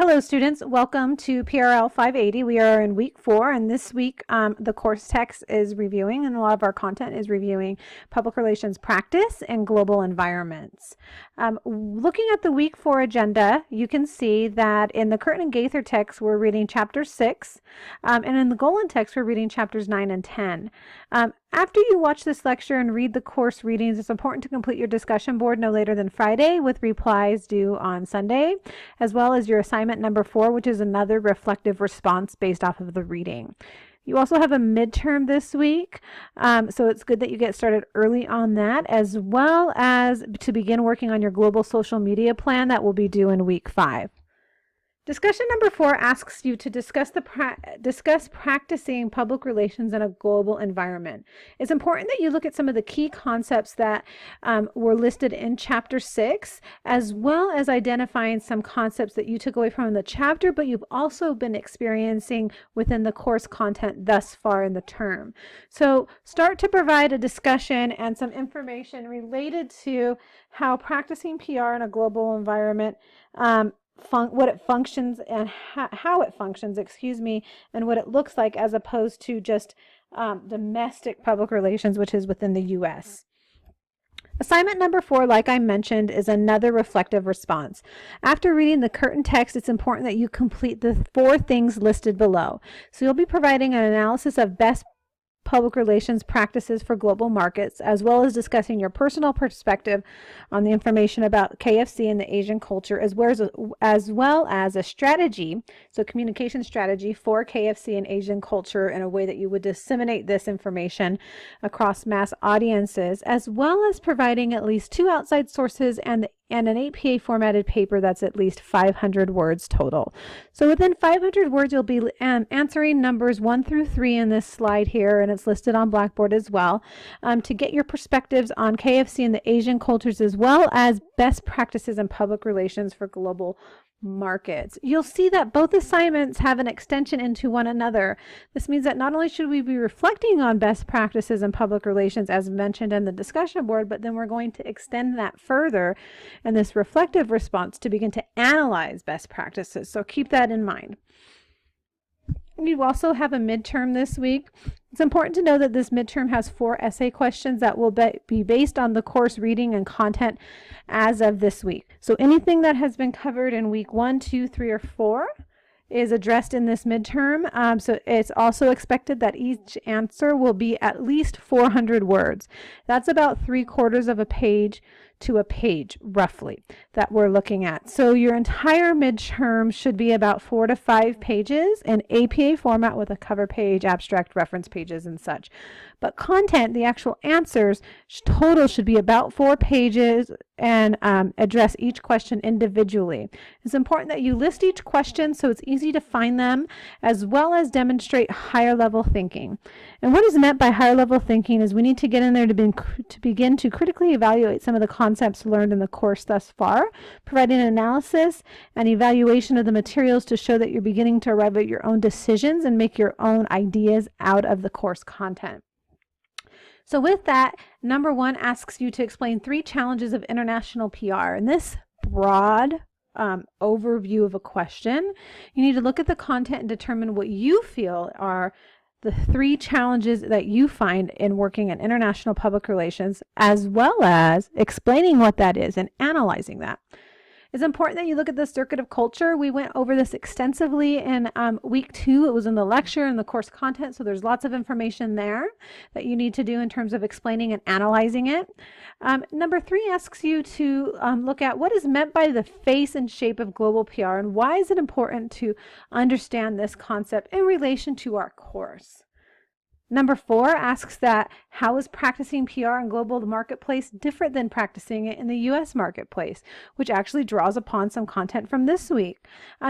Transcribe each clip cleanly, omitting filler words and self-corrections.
Hello students, welcome to PRL 580. We are in week 4 and this week the course text is reviewing and a lot of our content is reviewing public relations practice and global environments. Looking at the week 4 agenda, you can see that in the Curtin and Gaither text we're reading chapter 6 and in the Golan text we're reading chapters 9 and 10. After you watch this lecture and read the course readings, it's important to complete your discussion board no later than Friday with replies due on Sunday, as well as your assignment number 4, which is another reflective response based off of the reading. You also have a midterm this week, so it's good that you get started early on that, as well as to begin working on your global social media plan that will be due in week 5. Discussion number 4 asks you to discuss practicing public relations in a global environment. It's important that you look at some of the key concepts that were listed in chapter 6, as well as identifying some concepts that you took away from the chapter, but you've also been experiencing within the course content thus far in the term. So start to provide a discussion and some information related to how practicing PR in a global environment what it functions and how it functions, and what it looks like as opposed to just domestic public relations, which is within the U.S. Assignment number 4, like I mentioned, is another reflective response. After reading the Curtin text, it's important that you complete the 4 things listed below. So you'll be providing an analysis of best public relations practices for global markets, as well as discussing your personal perspective on the information about KFC and the Asian culture, as well as a strategy, so communication strategy for KFC and Asian culture in a way that you would disseminate this information across mass audiences, as well as providing at least 2 outside sources and an APA formatted paper that's at least 500 words total. So within 500 words, you'll be answering numbers 1 through 3 in this slide here, and it's listed on Blackboard as well, to get your perspectives on KFC and the Asian cultures, as well as best practices in public relations for global markets. You'll see that both assignments have an extension into one another. This means that not only should we be reflecting on best practices in public relations as mentioned in the discussion board, but then we're going to extend that further in this reflective response to begin to analyze best practices. So keep that in mind. You also have a midterm this week. It's important to know that this midterm has 4 essay questions that will be based on the course reading and content as of this week. So anything that has been covered in week 1, 2, 3, or 4 is addressed in this midterm. So it's also expected that each answer will be at least 400 words. That's about 3/4 of a page to a page, roughly, that we're looking at. So your entire midterm should be about 4 to 5 pages in APA format with a cover page, abstract, reference pages, and such. But content, the actual answers, total should be about 4 pages and address each question individually. It's important that you list each question so it's easy to find them, as well as demonstrate higher level thinking. And what is meant by higher level thinking is we need to get in there to begin to critically evaluate some of the concepts learned in the course thus far, providing an analysis and evaluation of the materials to show that you're beginning to arrive at your own decisions and make your own ideas out of the course content. So with that, number 1 asks you to explain 3 challenges of international PR. In this broad overview of a question, you need to look at the content and determine what you feel are the 3 challenges that you find in working in international public relations, as well as explaining what that is and analyzing that. It's important that you look at the circuit of culture. We went over this extensively in week 2. It was in the lecture and the course content, so there's lots of information there that you need to do in terms of explaining and analyzing it. Number 3 asks you to look at what is meant by the face and shape of global PR, and why is it important to understand this concept in relation to our course. Number 4 asks that how is practicing PR in global marketplace different than practicing it in the U.S. marketplace, which actually draws upon some content from this week.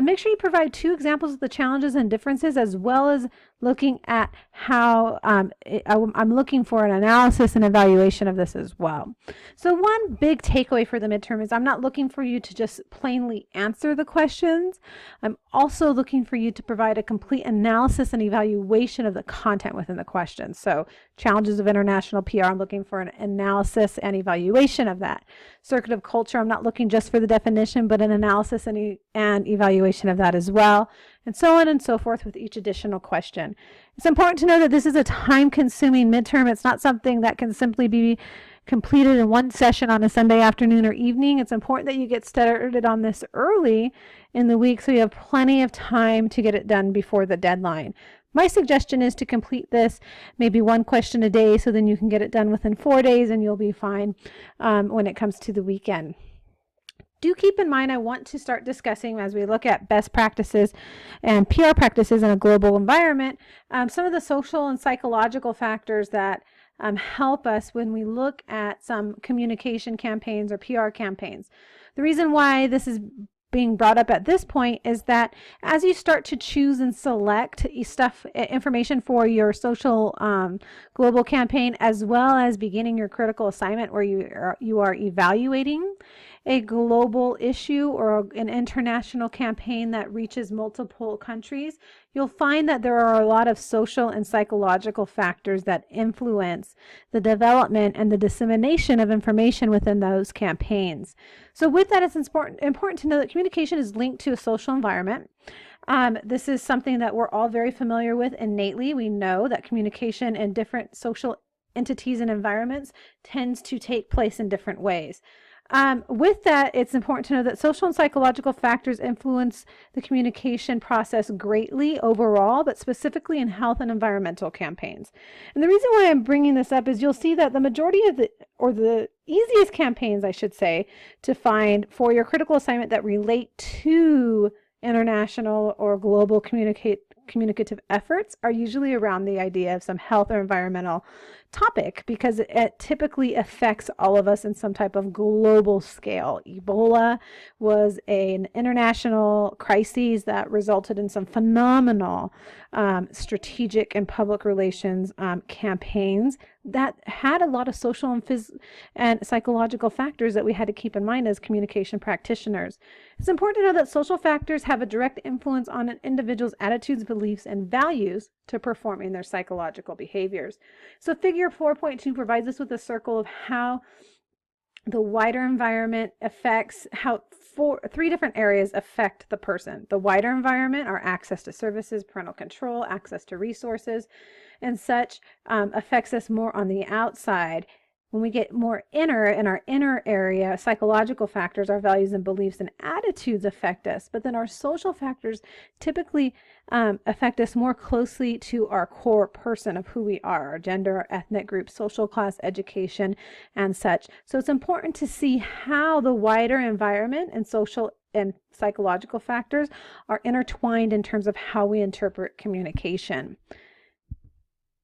Make sure you provide 2 examples of the challenges and differences, as well as looking at how I'm looking for an analysis and evaluation of this as well. So one big takeaway for the midterm is I'm not looking for you to just plainly answer the questions. I'm also looking for you to provide a complete analysis and evaluation of the content within the questions. So challenges of international PR, I'm looking for an analysis and evaluation of that. Circuit of culture, I'm not looking just for the definition, but an analysis and and evaluation of that as well, and so on and so forth with each additional question. It's important to know that this is a time-consuming midterm. It's not something that can simply be completed in one session on a Sunday afternoon or evening. It's important that you get started on this early in the week so you have plenty of time to get it done before the deadline. My suggestion is to complete this maybe one question a day, so then you can get it done within 4 days and you'll be fine when it comes to the weekend. Do keep in mind, I want to start discussing, as we look at best practices and PR practices in a global environment, some of the social and psychological factors that help us when we look at some communication campaigns or PR campaigns. The reason why this is being brought up at this point is that as you start to choose and select information for your social global campaign, as well as beginning your critical assignment where you are evaluating a global issue or an international campaign that reaches multiple countries, you'll find that there are a lot of social and psychological factors that influence the development and the dissemination of information within those campaigns. So with that, it's important to know that communication is linked to a social environment. This is something that we're all very familiar with innately. We know that communication in different social entities and environments tends to take place in different ways. With that, it's important to know that social and psychological factors influence the communication process greatly overall, but specifically in health and environmental campaigns. And the reason why I'm bringing this up is you'll see that the majority of the easiest campaigns, I should say, to find for your critical assignment that relate to international or global communicative efforts are usually around the idea of some health or environmental topic, because it typically affects all of us in some type of global scale. Ebola was an international crisis that resulted in some phenomenal strategic and public relations campaigns that had a lot of social and psychological factors that we had to keep in mind as communication practitioners. It's important to know that social factors have a direct influence on an individual's attitudes, beliefs, and values to performing their psychological behaviors. So figure 4.2 provides us with a circle of how the wider environment affects how three different areas affect the person. The wider environment are access to services, parental control, access to resources, and such affects us more on the outside. When we get more in our inner area, psychological factors, our values and beliefs and attitudes affect us. But then our social factors typically affect us more closely to our core person of who we are, our gender, our ethnic group, social class, education, and such. So it's important to see how the wider environment and social and psychological factors are intertwined in terms of how we interpret communication.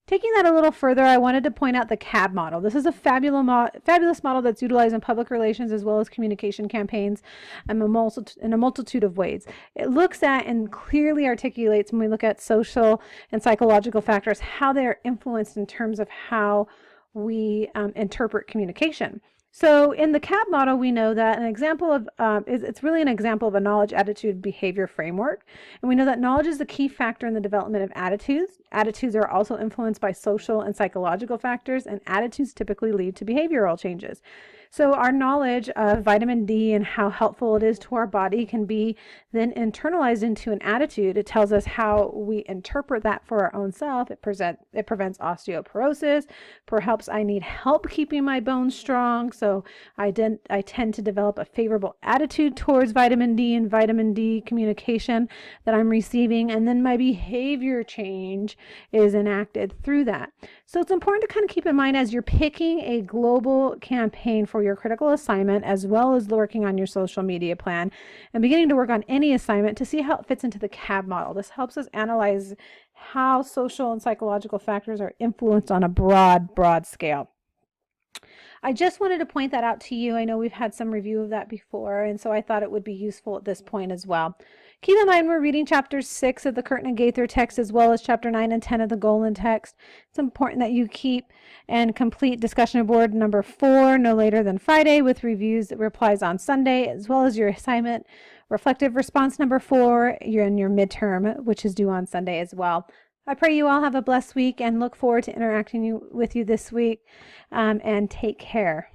Taking that a little further, I wanted to point out the CAB model. This is a fabulous model that's utilized in public relations as well as communication campaigns in a multitude of ways. It looks at and clearly articulates, when we look at social and psychological factors, how they are influenced in terms of how we interpret communication. So in the CAB model, we know that an example of, it's really an example of a knowledge, attitude, behavior framework. And we know that knowledge is the key factor in the development of attitudes. Attitudes are also influenced by social and psychological factors, and attitudes typically lead to behavioral changes. So our knowledge of vitamin D and how helpful it is to our body can be then internalized into an attitude. It tells us how we interpret that for our own self. It prevents osteoporosis. Perhaps I need help keeping my bones strong, so I tend to develop a favorable attitude towards vitamin D and vitamin D communication that I'm receiving, and then my behavior change is enacted through that. So it's important to kind of keep in mind as you're picking a global campaign for your critical assignment, as well as working on your social media plan and beginning to work on any assignment, to see how it fits into the CAB model. This helps us analyze how social and psychological factors are influenced on a broad scale. I just wanted to point that out to you. I know we've had some review of that before, and so I thought it would be useful at this point as well. Keep in mind, we're reading chapter 6 of the Curtin and Gaither text, as well as chapter 9 and 10 of the Golan text. It's important that you keep and complete discussion board number 4 no later than Friday, with reviews that replies on Sunday, as well as your assignment reflective response number 4. You're in your midterm, which is due on Sunday as well. I pray you all have a blessed week and look forward to interacting with you this week, and take care.